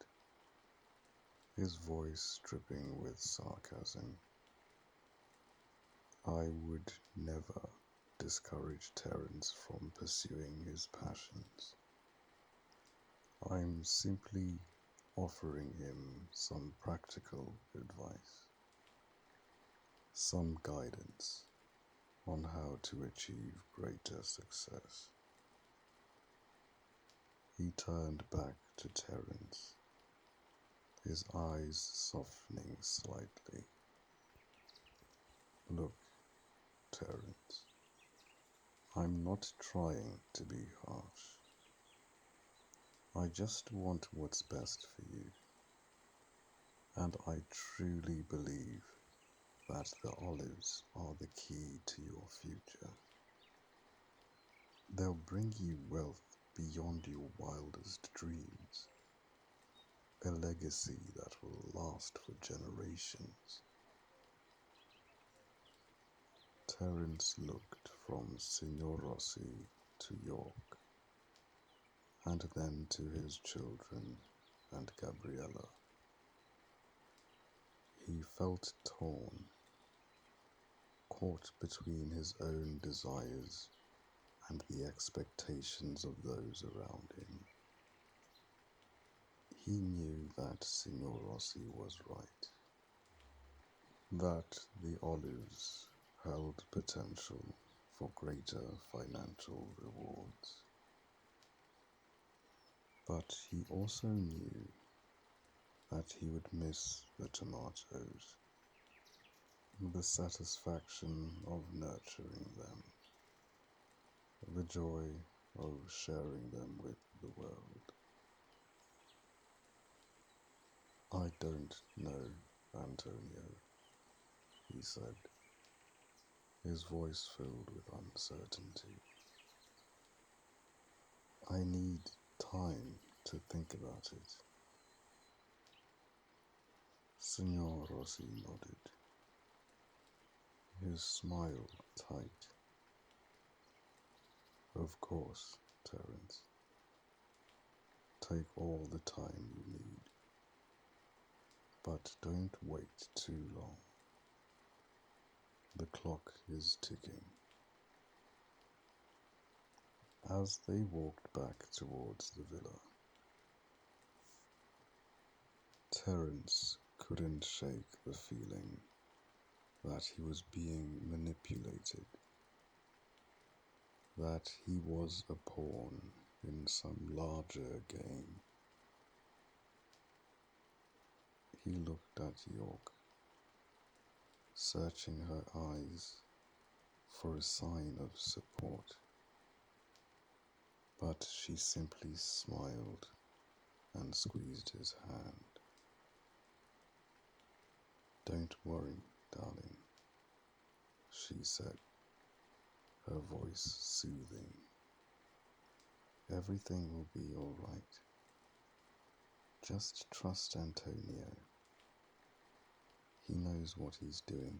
his voice dripping with sarcasm. I would never discourage Terence from pursuing his passions. I'm simply offering him some practical advice, some guidance on how to achieve greater success. He turned back to Terence, his eyes softening slightly. Look, Terence, I'm not trying to be harsh. I just want what's best for you, and I truly believe that the olives are the key to your future. They'll bring you wealth beyond your wildest dreams, a legacy that will last for generations. Terence looked from Signor Rossi to York, and then to his children and Gabriella. He felt torn, caught between his own desires and the expectations of those around him. He knew that Signor Rossi was right, that the olives held potential for greater financial rewards. But he also knew that he would miss the tomatoes, the satisfaction of nurturing them, the joy of sharing them with the world. I don't know, Antonio, he said, his voice filled with uncertainty. I need time to think about it. Signor Rossi nodded, his smile tight. Of course, Terence. Take all the time you need, but don't wait too long. The clock is ticking. As they walked back towards the villa, Terence couldn't shake the feeling that he was being manipulated, that he was a pawn in some larger game. He looked at York, searching her eyes for a sign of support, but she simply smiled and squeezed his hand. Don't worry, darling, she said, her voice soothing. Everything will be all right. Just trust Antonio. He knows what he's doing.